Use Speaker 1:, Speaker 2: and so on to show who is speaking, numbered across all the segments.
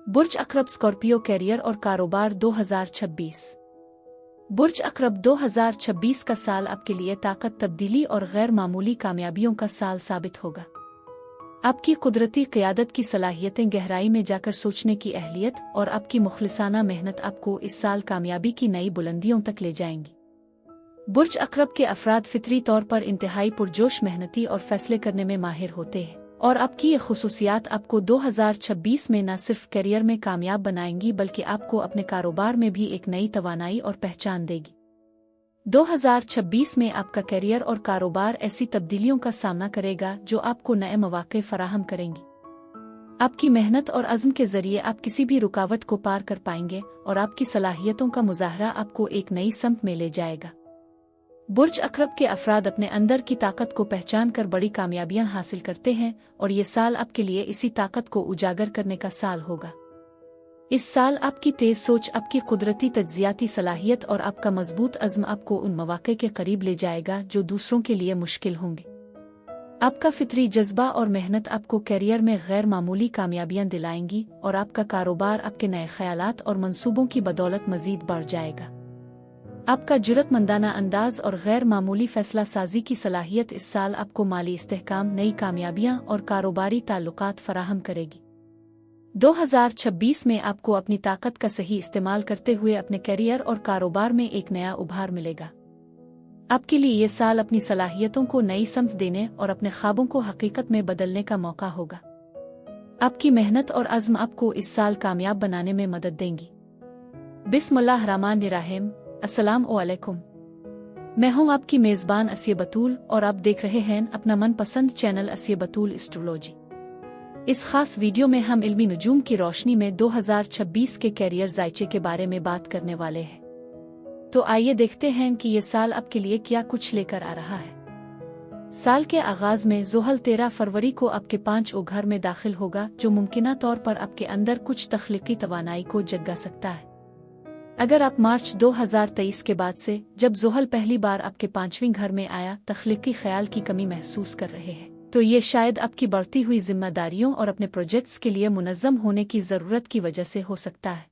Speaker 1: बुर्ज अक़रब Scorpio career और कारोबार 2026। बुर्ज अक़रब 2026 का साल आपके लिए ताकत, तब्दीली और गैर मामूली कामयाबियों का साल साबित होगा। आपकी कुदरती क़यादत की सलाहियतें, गहराई में जाकर सोचने की अहलियत और आपकी मुखलिसाना मेहनत आपको इस साल कामयाबी की नई बुलंदियों तक ले जाएंगी। बुर्ज अक़रब के अफराद फितरी तौर पर इंतहाई पुरजोश, मेहनती और फैसले करने में माहिर होते हैं, और आपकी ये खुसूसियात आपको 2026 में न सिर्फ करियर में कामयाब बनाएंगी बल्कि आपको अपने कारोबार में भी एक नई तवानाई और पहचान देगी। 2026 में आपका करियर और कारोबार ऐसी तब्दीलियों का सामना करेगा जो आपको नए मौके फराहम करेंगी। आपकी मेहनत और अज़्म के जरिए आप किसी भी रुकावट को पार कर पाएंगे और आपकी सलाहियतों का मुजाहरा आपको एक नई समत में ले जाएगा। बुर्ज अक़रब के अफराद अपने अंदर की ताकत को पहचान कर बड़ी कामयाबियां हासिल करते हैं और ये साल आपके लिए इसी ताकत को उजागर करने का साल होगा। इस साल आपकी तेज सोच, आपकी कुदरती तज्जियाती सलाहियत और आपका मजबूत अज़्म आपको उन मौके के करीब ले जाएगा जो दूसरों के लिए मुश्किल होंगे। आपका फितरी जज्बा और मेहनत आपको करियर में गैर मामूली कामयाबियां दिलाएंगी और आपका कारोबार आपके नए ख्यालात और मंसूबों की बदौलत मजीद बढ़ जाएगा। आपका जुर्रतमंदाना अंदाज और गैर मामूली फैसला साजी की सलाहियत इस साल आपको माली इस्तेहकाम, नई कामयाबियां और कारोबारी ताल्लुकात फराहम करेगी। 2026 में आपको अपनी ताकत का सही इस्तेमाल करते हुए अपने करियर और कारोबार में एक नया उभार मिलेगा। आपके लिए ये साल अपनी सलाहियतों को नई समत देने और अपने ख्वाबों को हकीकत में बदलने का मौका होगा। आपकी मेहनत और अज़्म आपको इस साल कामयाब बनाने में मदद देंगी। बिस्मिल्लाहिर्रहमानिर्रहीम। अस्सलाम वालेकुम। मैं हूं आपकी मेज़बान असिया बतूल और आप देख रहे हैं अपना मनपसंद चैनल असिया बतूल एस्ट्रोलॉजी। इस खास वीडियो में हम इल्मी नुजूम की रोशनी में 2026 के कैरियर जायचे के बारे में बात करने वाले हैं। तो आइए देखते हैं कि ये साल आपके लिए क्या कुछ लेकर आ रहा है। साल के आगाज में ज़ुहल 13 फरवरी को आपके 5 घर में दाखिल होगा, जो मुमकिना तौर पर आपके अंदर कुछ तख्लीकी तवानाई को जगा सकता है। अगर आप मार्च 2023 के बाद से, जब ज़ुहल पहली बार आपके 5वें घर में आया, तख्लीकी ख्याल की कमी महसूस कर रहे हैं, तो ये शायद आपकी बढ़ती हुई जिम्मेदारियों और अपने प्रोजेक्ट्स के लिए मुनज़्ज़म होने की ज़रूरत की वजह से हो सकता है।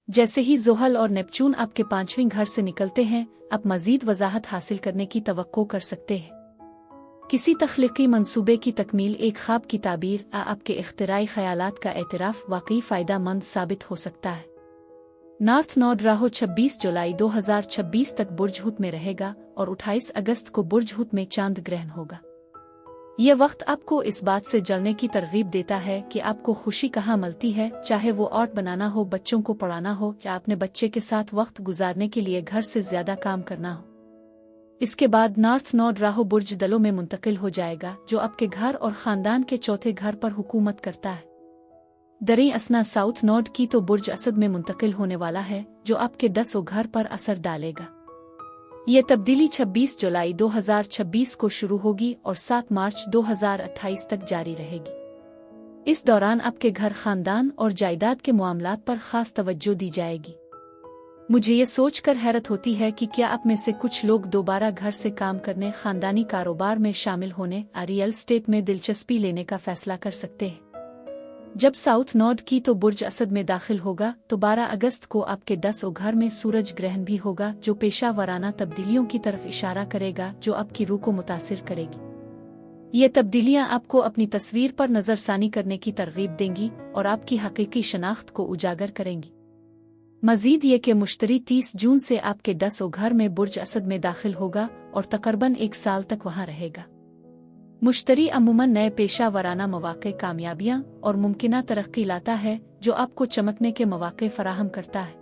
Speaker 1: जैसे ही ज़ुहल और नेपच्यून आपके 5वें घर से निकलते हैं, आप मज़ीद वजाहत हासिल करने की तवक्को कर सकते हैं। किसी तख्लीकी मंसूबे की तकमील, एक ख्वाब की ताबीर, आपके इख्तिराई ख्यालात का एतराफ़ वाकई फ़ायदा मंद साबित हो सकता है। नॉर्थ नोड राहु 26 जुलाई 2026 तक बुर्ज हुत में रहेगा और 28 अगस्त को बुर्ज हुत में चांद ग्रहण होगा। यह वक्त आपको इस बात से जड़ने की तरगीब देता है कि आपको खुशी कहाँ मिलती है, चाहे वो आर्ट बनाना हो, बच्चों को पढ़ाना हो या अपने बच्चे के साथ वक्त गुजारने के लिए घर से ज्यादा काम करना हो। इसके बाद नॉर्थ नोड राहु बुर्ज दलों में मुंतकिल हो जाएगा, जो आपके घर और खानदान के चौथे घर पर हुकूमत करता है। दरी असना साउथ नोड की तो बुर्ज असद में मुंतकिल होने वाला है, जो आपके 10 घर पर असर डालेगा। ये तब्दीली 26 जुलाई 2026 को शुरू होगी और 7 मार्च 2028 तक जारी रहेगी। इस दौरान आपके घर, खानदान और जायदाद के मामलात पर खास तवज्जो दी जाएगी। मुझे ये सोचकर हैरत होती है कि क्या आप में से कुछ लोग दोबारा घर से काम करने, खानदानी कारोबार में शामिल होने, रियल एस्टेट में दिलचस्पी लेने का फैसला कर सकते हैं। जब साउथ नोड की तो बुर्ज असद में दाखिल होगा, तो 12 अगस्त को आपके 10 घर में सूरज ग्रहण भी होगा, जो पेशा वराना तब्दीलियों की तरफ इशारा करेगा, जो आपकी रूह को मुतासिर करेगी। ये तब्दीलियां आपको अपनी तस्वीर पर नजरसानी करने की तरगीब देंगी और आपकी हकीकी शनाख्त को उजागर करेंगी। मजीद ये कि मुश्तरी 30 जून से आपके 10 घर में बुर्ज असद में दाखिल होगा और तकरीबन 1 साल तक वहां रहेगा। मुश्तरी अमूमन नए पेशा वराना मौके, कामयाबियां और मुमकिना तरक्की लाता है, जो आपको चमकने के मौके फराहम करता है।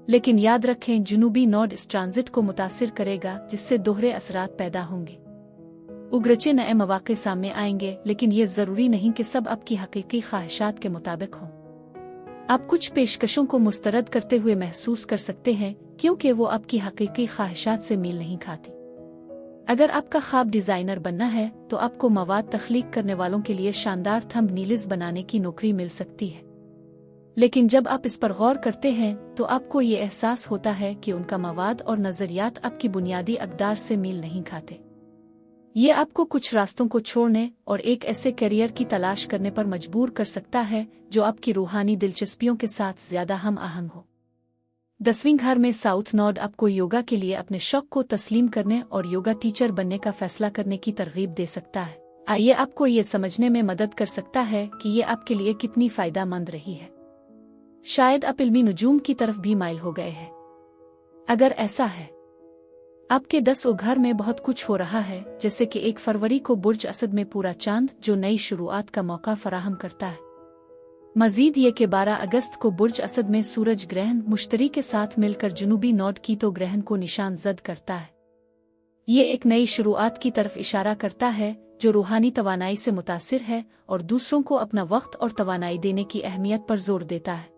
Speaker 1: लेकिन याद रखें, जुनूबी नोड इस ट्रांजिट को मुतासिर करेगा, जिससे दोहरे असरात पैदा होंगे। उग्रचे नए मौके सामने आएंगे, लेकिन ये जरूरी नहीं कि सब आपकी हकीकी ख्वाहिशात के मुताबिक हों। आप कुछ पेशकशों को मुस्तरद करते हुए महसूस कर सकते हैं, क्योंकि वो आपकी हकीकी ख्वाहिशात से मेल नहीं खाती। अगर आपका ख्वाब डिजाइनर बनना है, तो आपको मवाद तख्लीक करने वालों के लिए शानदार थंबनेल्स बनाने की नौकरी मिल सकती है। लेकिन जब आप इस पर गौर करते हैं, तो आपको ये एहसास होता है कि उनका मवाद और नजरियात आपकी बुनियादी अक़दार से मेल नहीं खाते। ये आपको कुछ रास्तों को छोड़ने और एक ऐसे करियर की तलाश करने पर मजबूर कर सकता है जो आपकी रूहानी दिलचस्पियों के साथ ज्यादा हम आहंग हो। 10वीं घर में साउथ नोड आपको योगा के लिए अपने शौक को तस्लीम करने और योगा टीचर बनने का फैसला करने की तरगीब दे सकता है। आइए आपको ये समझने में मदद कर सकता है कि ये आपके लिए कितनी फायदेमंद रही है। शायद आप इल्मी नुजूम की तरफ भी माइल हो गए हैं। अगर ऐसा है, आपके 10वें घर में बहुत कुछ हो रहा है, जैसे कि 1 फरवरी को बुर्ज असद में पूरा चांद जो नई शुरुआत का मौका फराहम करता है। मजीद ये कि 12 अगस्त को बुर्ज असद में सूरज ग्रहण मुश्तरी के साथ मिलकर जुनूबी नोड की तो ग्रहण को निशान जद करता है। ये एक नई शुरुआत की तरफ इशारा करता है जो रूहानी तवानाई से मुतासिर है और दूसरों को अपना वक्त और तवानाई देने की अहमियत पर जोर देता है।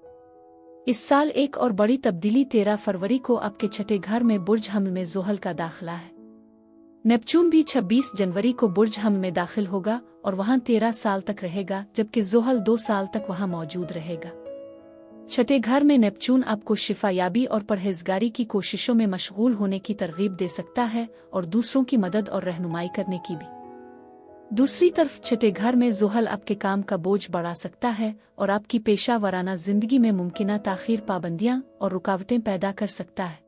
Speaker 1: इस साल एक और बड़ी तब्दीली 13 फरवरी को आपके 6ठे घर में बुर्ज हमल में ज़ोहल का दाखिला है। नेपच्यून भी 26 जनवरी को बुर्ज हमल में दाखिल होगा और वहां 13 साल तक रहेगा, जबकि ज़ोहल 2 साल तक वहां मौजूद रहेगा। 6ठे घर में नेपच्यून आपको शिफायाबी और परहेजगारी की कोशिशों में मशगूल होने की तरगीब दे सकता है और दूसरों की मदद और रहनुमाई करने की भी। दूसरी तरफ 6ठे घर में ज़ोहल आपके काम का बोझ बढ़ा सकता है और आपकी पेशा वराना जिंदगी में मुमकिना ताख़ीर, पाबंदियां और रुकावटें पैदा कर सकता है।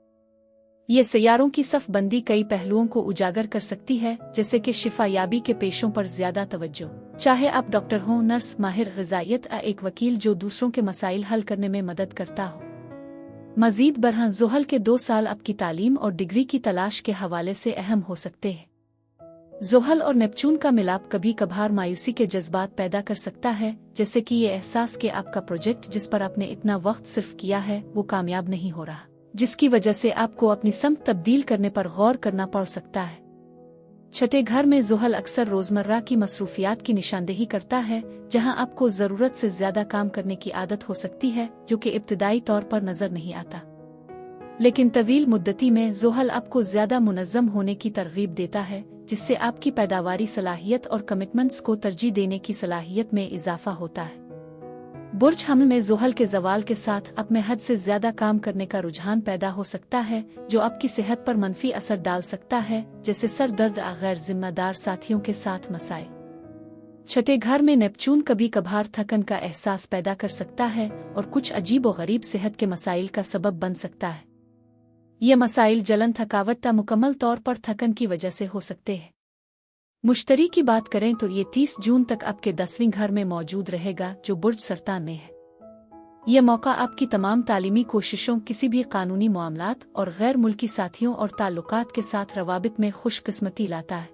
Speaker 1: ये सैयारों की सफ बंदी कई पहलुओं को उजागर कर सकती है, जैसे कि शिफायाबी के पेशों पर ज्यादा तवज्जो, चाहे आप डॉक्टर हों, नर्स, माहिर ग़िज़ाइयत या एक वकील जो दूसरों के मसाइल हल करने में मदद करता हो। मजीद बरहां ज़ोहल के 2 साल आपकी तालीम और डिग्री की तलाश के हवाले से अहम हो सकते हैं। ज़ोहल और नेपच्यून का मिलाप कभी कभार मायूसी के जज्बात पैदा कर सकता है, जैसे कि ये एहसास कि आपका प्रोजेक्ट जिस पर आपने इतना वक्त सिर्फ किया है वो कामयाब नहीं हो रहा, जिसकी वजह से आपको अपनी समत तब्दील करने पर गौर करना पड़ सकता है। 6ठे घर में ज़ोहल अक्सर रोज़मर्रा की मसरूफियात की निशानदेही करता है, जहां आपको ज़रूरत से ज्यादा काम करने की आदत हो सकती है जो कि इब्तिदाई तौर पर नजर नहीं आता, लेकिन तवील मुद्दती में ज़ोहल आपको ज्यादा मुनज़्ज़म होने की तरगीब देता है, जिससे आपकी पैदावारी सलाहियत और कमिटमेंट्स को तरजीह देने की सलाहियत में इजाफा होता है। बुर्ज हमल में ज़ोहल के ज़वाल के साथ आप में हद से ज्यादा काम करने का रुझान पैदा हो सकता है, जो आपकी सेहत पर मनफी असर डाल सकता है, जैसे सर दर्द या गैर जिम्मेदार साथियों के साथ मसाइल। 6ठे घर में नेपच्यून कभी कभार थकन का एहसास पैदा कर सकता है और कुछ अजीब व गरीब सेहत के मसाइल का सबब बन सकता है। ये मसाइल जलन, थकावट या मुकम्मल तौर पर थकन की वजह से हो सकते हैं। मुश्तरी की बात करें तो ये 30 जून तक आपके 10वीं घर में मौजूद रहेगा, जो बुर्ज सरतान में है। ये मौका आपकी तमाम तालीमी कोशिशों, किसी भी कानूनी मामलात और गैर मुल्की साथियों और ताल्लुकात के साथ रवाबित में खुशकिस्मती लाता है।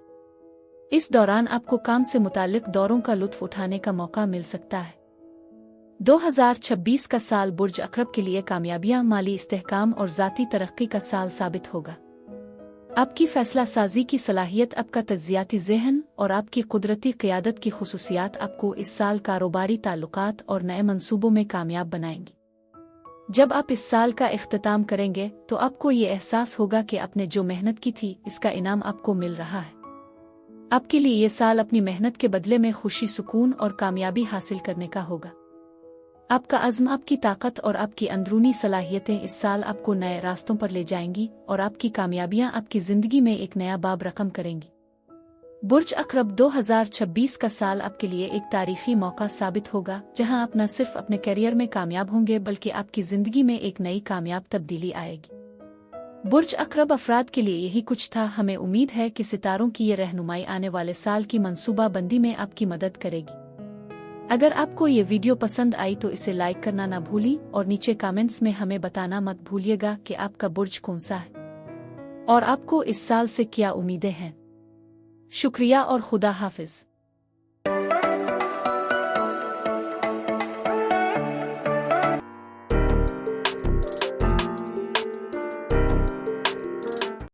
Speaker 1: इस दौरान आपको काम से मुताल्लिक दौरों का लुत्फ उठाने का मौका मिल सकता है। 2026 का साल बुर्ज अक़रब के लिए कामयाबियां, माली इस्तेहकाम और ज़ाती तरक्की का साल साबित होगा। आपकी फैसला साजी की सलाहियत, आपका तज्जियाती ज़हन और आपकी कुदरती क़ियादत की खुसूसियात आपको इस साल कारोबारी ताल्लुकात और नए मंसूबों में कामयाब बनाएंगी। जब आप इस साल का इख्तिताम करेंगे तो आपको ये एहसास होगा कि आपने जो मेहनत की थी इसका इनाम आपको मिल रहा है। आपके लिए ये साल अपनी मेहनत के बदले में खुशी, सुकून और कामयाबी हासिल करने का होगा। आपका अज़्म, आपकी ताकत और आपकी अंदरूनी सलाहियतें इस साल आपको नए रास्तों पर ले जाएंगी और आपकी कामयाबियां आपकी ज़िंदगी में एक नया बाब रकम करेंगी। बुर्ज अक़रब 2026 का साल आपके लिए एक तारीखी मौका साबित होगा, जहां आप न सिर्फ अपने करियर में कामयाब होंगे बल्कि आपकी ज़िंदगी में एक नई कामयाब तब्दीली आएगी। बुर्ज अक़रब अफराद के लिए यही कुछ था। हमें उम्मीद है कि सितारों की ये रहनुमाई आने वाले साल की मंसूबा बंदी में आपकी मदद करेगी। अगर आपको ये वीडियो पसंद आई तो इसे लाइक करना ना भूली और नीचे कमेंट्स में हमें बताना मत भूलिएगा कि आपका बुर्ज कौन सा है और आपको इस साल से क्या उम्मीदें हैं। शुक्रिया और खुदा हाफिज।